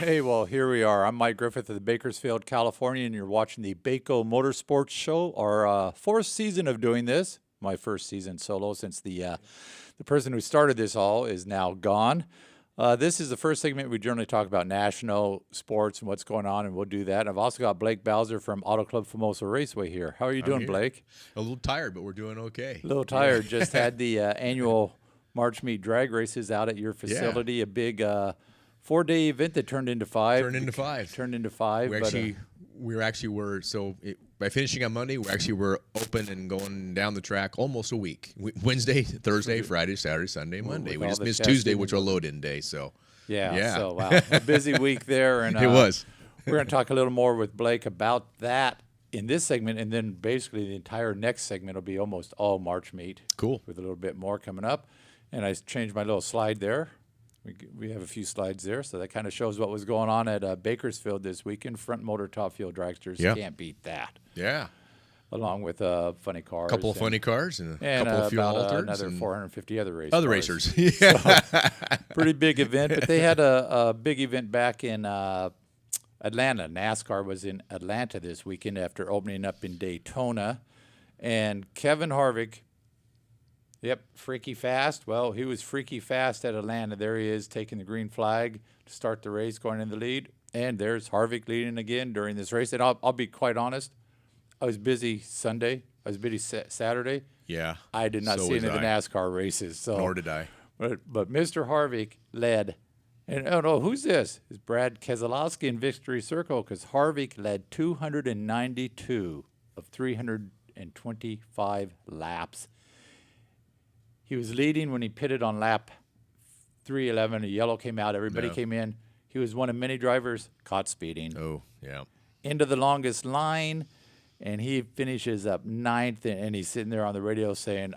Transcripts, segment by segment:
Hey, well, here we are. I'm Mike Griffith of the Bakersfield, California, and you're watching the Baco Motorsports Show, our fourth season of doing this. My first season solo since the person who started this all is now gone. This is the first segment we generally talk about national sports and what's going on, and we'll do that. And I've also got Blake Bowser from Auto Club Famoso Raceway here. How are you doing, here. Blake? A little tired, but we're doing okay. A little tired. Just had the annual March Meet drag races out at your facility. A big 4-day event that turned into five. By finishing on Monday, we were open and going down the track almost a week. Wednesday, Thursday, Friday, Saturday, Sunday, Monday. We just missed Tuesday, which was a load-in day. So yeah. So wow, a busy week there, and it was. We're going to talk a little more with Blake about that in this segment, and then basically the entire next segment will be almost all March Meet. Cool. With a little bit more coming up, and I changed my little slide there. We have a few slides there, so that kind of shows what was going on at Bakersfield this weekend. Front motor top fuel dragsters, can't beat that. Yeah. Along with funny cars. A couple of funny cars and a couple of fuel altereds. Another 450 other racers. Other racers. Yeah. So, pretty big event, but they had a big event back in Atlanta. NASCAR was in Atlanta this weekend after opening up in Daytona. And Kevin Harvick, freaky fast. Well, he was freaky fast at Atlanta. There he is taking the green flag to start the race, going in the lead. And there's Harvick leading again during this race. And I'll be quite honest, I was busy Sunday. I was busy Saturday. Yeah. I did not see any of the NASCAR races. So, nor did I. But Mr. Harvick led. And who's this? It's Brad Keselowski in Victory Circle, because Harvick led 292 of 325 laps. He was leading when he pitted on lap 311. A yellow came out. Everybody came in. He was one of many drivers caught speeding. Oh, yeah. Into the longest line, and he finishes up ninth, and he's sitting there on the radio saying,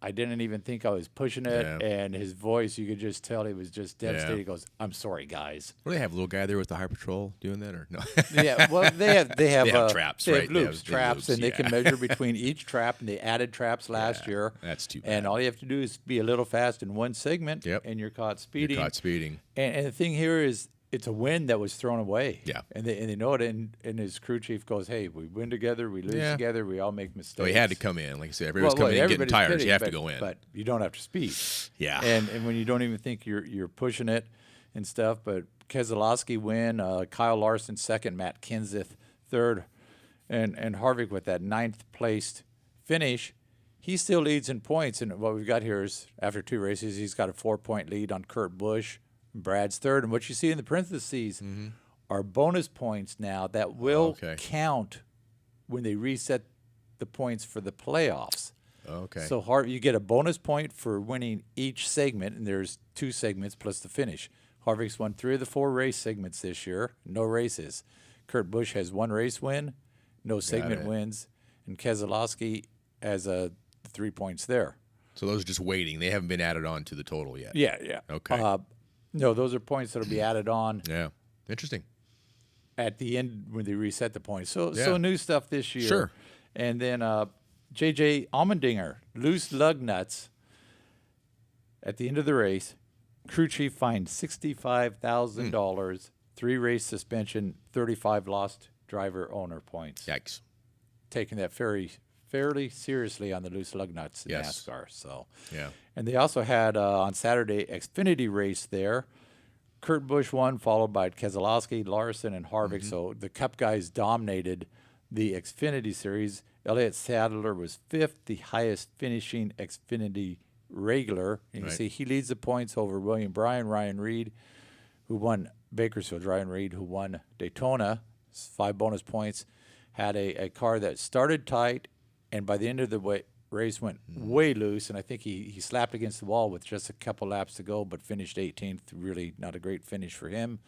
I didn't even think I was pushing it, and his voice, you could just tell he was just devastated. He goes, "I'm sorry, guys." Well, they have a little guy there with the High Patrol doing that, or no? Yeah, well, they have traps, they right? have loops, traps, and they can measure between each trap, and they added traps last year. That's too bad. And all you have to do is be a little fast in one segment, and you're caught speeding. And the thing here is, it's a win that was thrown away. Yeah. And they know it, and his crew chief goes, "Hey, we win together, we lose together, we all make mistakes." So he had to come in. Like I said, everybody's coming in getting tired, so you have to go in. But you don't have to speed. Yeah. And when you don't even think you're pushing it and stuff, but Keselowski win, Kyle Larson second, Matt Kenseth third, and Harvick with that ninth placed finish. He still leads in points, and what we've got here is, after two races, he's got a 4-point lead on Kurt Busch. Brad's third, and what you see in the parentheses are bonus points now that will count when they reset the points for the playoffs. Okay. So you get a bonus point for winning each segment, and there's 2 segments plus the finish. Harvick's won 3 of the 4 race segments this year, no races. Kurt Busch has 1 race win, no segment wins, and Keselowski has 3 points there. So those are just waiting. They haven't been added on to the total yet. Yeah. Okay. No, those are points that will be added on. Yeah, interesting. At the end when they reset the points. So new stuff this year. Sure. And then J.J. Allmendinger, loose lug nuts. At the end of the race, crew chief fined $65,000, 3 race suspension, 35 lost driver owner points. Yikes. Taking that fairly seriously on the loose lug nuts in NASCAR. So and they also had on Saturday Xfinity race there. Kurt Busch won, followed by Keselowski, Larson, and Harvick. So the Cup guys dominated the Xfinity series. Elliott Sadler was 5th, the highest finishing Xfinity regular. And you see he leads the points over William Bryan, Ryan Reed, who won Bakersfield, Ryan Reed, who won Daytona, 5 bonus points, had a car that started tight, and by the end of the race went way loose, and I think he slapped against the wall with just a couple laps to go, but finished 18th. Really not a great finish for him,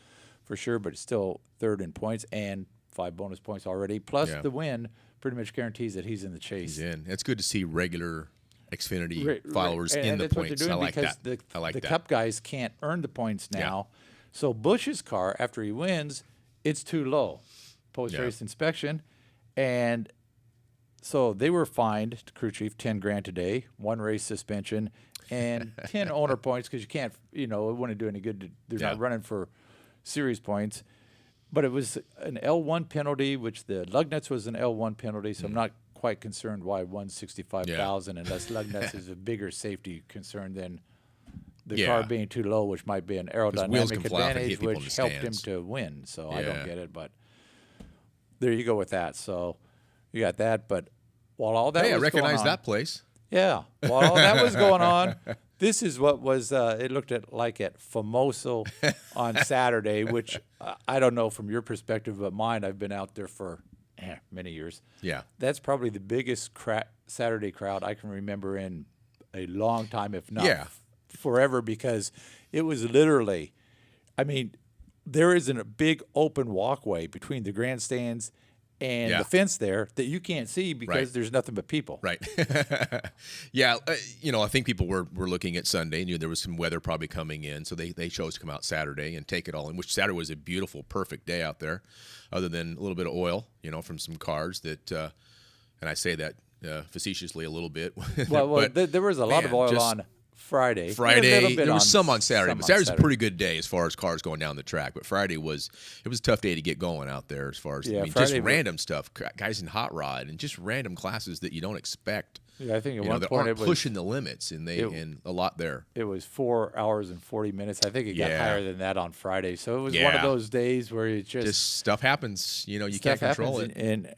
for sure, but still 3rd in points and 5 bonus points already. Plus the win pretty much guarantees that he's in the chase. He's in. It's good to see regular Xfinity followers in the points. I like that. The Cup guys can't earn the points now. So Busch's car, after he wins, it's too low post-race inspection, and so they were fined, crew chief, $10,000 today, 1 race suspension, and 10 owner points, because you can't, it wouldn't do any good. They're not running for series points. But it was an L1 penalty, which the Lugnuts was an L1 penalty, so I'm not quite concerned why 165,000, unless Lugnuts is a bigger safety concern than the car being too low, which might be an aerodynamic advantage, which helped him to win. So I don't get it, but there you go with that. So you got that, but while all that was I recognize going on, that place. Yeah, while all that was going on, this is what was it looked like at Famoso on Saturday, which I don't know from your perspective, but mine, I've been out there for many years. Yeah. That's probably the biggest Saturday crowd I can remember in a long time, if not forever, because it was literally, I mean, there isn't a big open walkway between the grandstands and the fence there that you can't see because there's nothing but people. Right. I think people were looking at Sunday, knew there was some weather probably coming in, so they chose to come out Saturday and take it all in, which Saturday was a beautiful, perfect day out there, other than a little bit of oil, from some cars that, and I say that facetiously a little bit. Well, there was a lot of oil on Friday. There was some on Saturday, but Saturday's a pretty good day as far as cars going down the track. But Friday was a tough day to get going out there as far as just random stuff, guys in hot rod and just random classes that you don't expect. Yeah, I think at one point it was pushing the limits, and a lot there. It was 4 hours and 40 minutes. I think it got higher than that on Friday. So it was one of those days where it just stuff happens. You can't control it.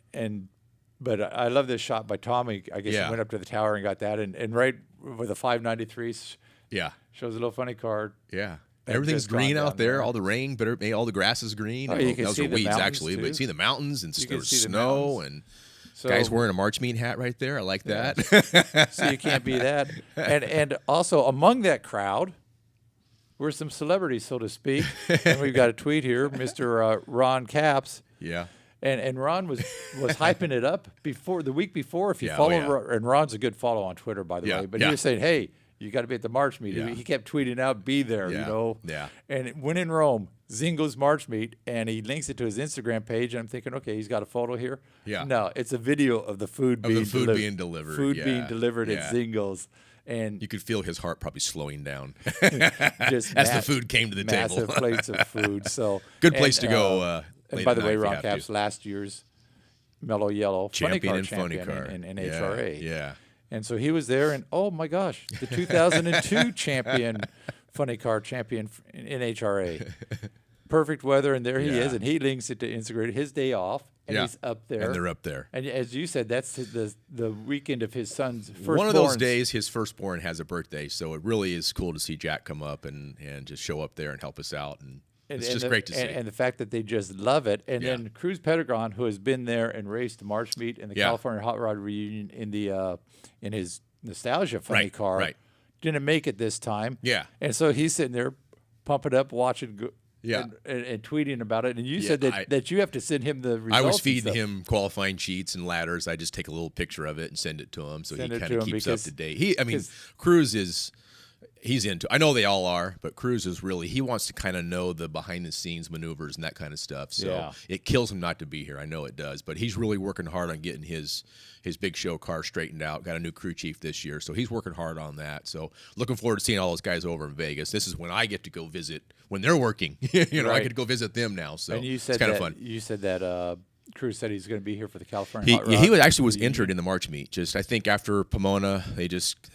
But I love this shot by Tommy. I guess he went up to the tower and got that, and right with a 593. Shows a little funny car. Yeah. Everything's green out there. All the rain, all the grass is green. Oh, you can see those are the weeds mountains actually, too. but you see the mountains and there was snow and guys wearing a March Mean hat right there. I like that. So you can't be that. And also among that crowd were some celebrities, so to speak. And we've got a tweet here, Mr. Ron Capps. Yeah. And Ron was hyping it up the week before. If you follow, and Ron's a good follow on Twitter, by the way. But he was saying, "Hey, you got to be at the March meet." He kept tweeting out, "Be there," Yeah. And when in Rome, Zingo's March meet, and he links it to his Instagram page. And I'm thinking, okay, he's got a photo here. Yeah. No, it's a video of the food being delivered. Food being delivered at Zingo's. And you could feel his heart probably slowing down just as the food came to the table. Massive plates of food. So good place to go. And by the way, Ron Capps, last year's Mellow Yellow champion in NHRA. Yeah. And so he was there, and oh my gosh, the 2002 champion, funny car champion in NHRA. Perfect weather, and there he is, and he links it to Instagram. His day off, and he's up there. And they're up there. And as you said, that's the weekend of his son's firstborn. One of those days, his firstborn has a birthday, so it really is cool to see Jack come up and just show up there and help us out. And it's just great to see. And the fact that they just love it. And then Cruz Pedregon, who has been there and raced the March meet and the California Hot Rod Reunion in his Nostalgia funny car, didn't make it this time. Yeah. And so he's sitting there pumping up, watching and tweeting about it. And you said that you have to send him the results. I was feeding him qualifying sheets and ladders. I just take a little picture of it and send it to him so he kind of keeps up to date. Cruz is... He's into. I know they all are, but Cruz is really. He wants to kind of know the behind-the-scenes maneuvers and that kind of stuff. So it kills him not to be here. I know it does, but he's really working hard on getting his big show car straightened out. Got a new crew chief this year, so he's working hard on that. So looking forward to seeing all those guys over in Vegas. This is when I get to go visit when they're working. I get to go visit them now. So it's kind of fun. You said that. Cruz said he's going to be here for the California Hot Rod. He was entered in the March meet. Just I think after Pomona,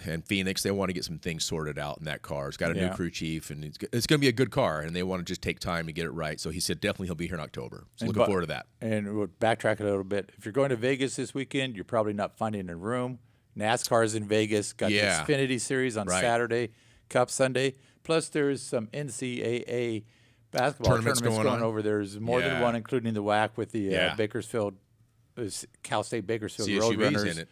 and Phoenix, they want to get some things sorted out in that car. It's got a new crew chief, and it's going to be a good car, and they want to just take time to get it right. So he said definitely he'll be here in October. So looking forward to that. And we'll backtrack a little bit. If you're going to Vegas this weekend, you're probably not finding a room. NASCAR's in Vegas. Got the Xfinity Series on Saturday, Cup Sunday. Plus there's some NCAA basketball tournaments going on over there. There's more than one, including the WAC with the Bakersfield, Cal State Bakersfield Roadrunners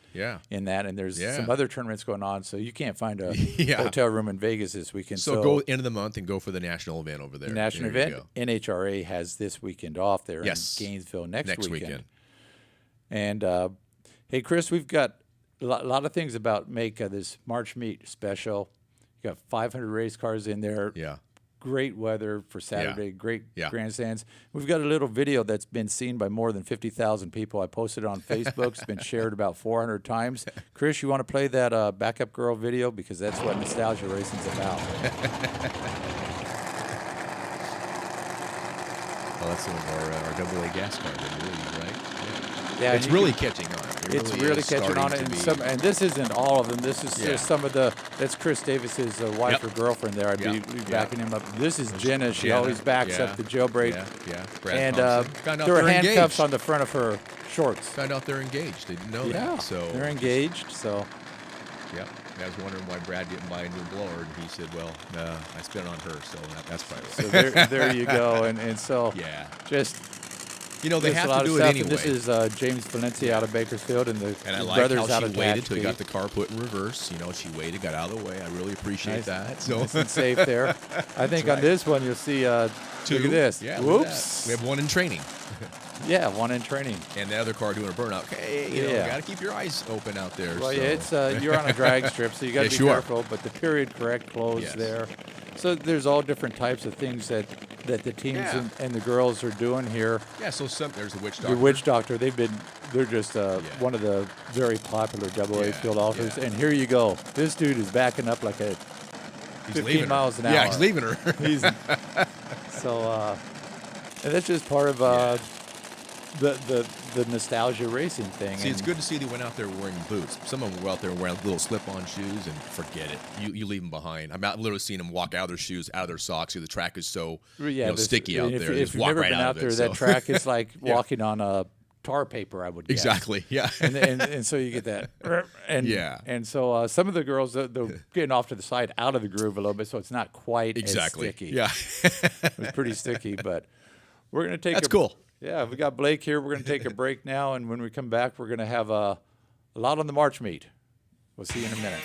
in that. And there's some other tournaments going on, so you can't find a hotel room in Vegas this weekend. So go end of the month and go for the national event over there. The national event, NHRA has this weekend off there in Gainesville next weekend. And, hey, Chris, we've got a lot of things about make this March meet special. You got 500 race cars in there. Yeah. Great weather for Saturday, great grandstands. We've got a little video that's been seen by more than 50,000 people. I posted it on Facebook. It's been shared about 400 times. Chris, you want to play that Backup Girl video? Because that's what Nostalgia Racing's about. Oh, that's some of our AA gas cars, I believe, right? Yeah, it's really catching on. It's really catching on, and this isn't all of them. This is just some of the. That's Chris Davis's wife or girlfriend there. I'd be backing him up. This is Jenna. She always backs up the jailbreak. And there were handcuffs on the front of her shorts. Found out they're engaged. They didn't know that. So they're engaged. So. Yeah. I was wondering why Brad didn't buy a new blower, and he said, "Well, I spent it on her, so that's probably why." So there you go, and so just. They have to do it anyway. This is James Valencia out of Bakersfield, and the I like brothers how out she of waited till he got the car put in reverse. She waited, got out of the way. I really appreciate that. So nice and safe there. I think on this one you'll see. Look at this. Yeah, whoops. We have one in training. Yeah, one in training. And the other car doing a burnout. Hey, you got to keep your eyes open out there. Well, it's you're on a drag strip, so you got to be careful. But the period correct close there. So there's all different types of things that the teams and the girls are doing here. Yeah. So there's the witch doctor. The witch doctor. They're just one of the very popular AA field officers. And here you go. This dude is backing up like 15 miles an hour. Yeah, he's leaving her. And that's just part of the nostalgia racing thing. See, it's good to see they went out there wearing boots. Some of them were out there wearing little slip-on shoes, and forget it. You leave them behind. I'm literally seeing them walk out of their shoes, out of their socks. The track is so sticky out there. If you've never been out there, that track is like walking on a tar paper, I would guess. Exactly, yeah. and so you get that. And so some of the girls, they're getting off to the side out of the groove a little bit, so it's not quite as sticky. Yeah. It was pretty sticky, but we're going to take That's cool. Yeah, we got Blake here. We're going to take a break now, and when we come back, we're going to have a lot on the March meet. We'll see you in a minute.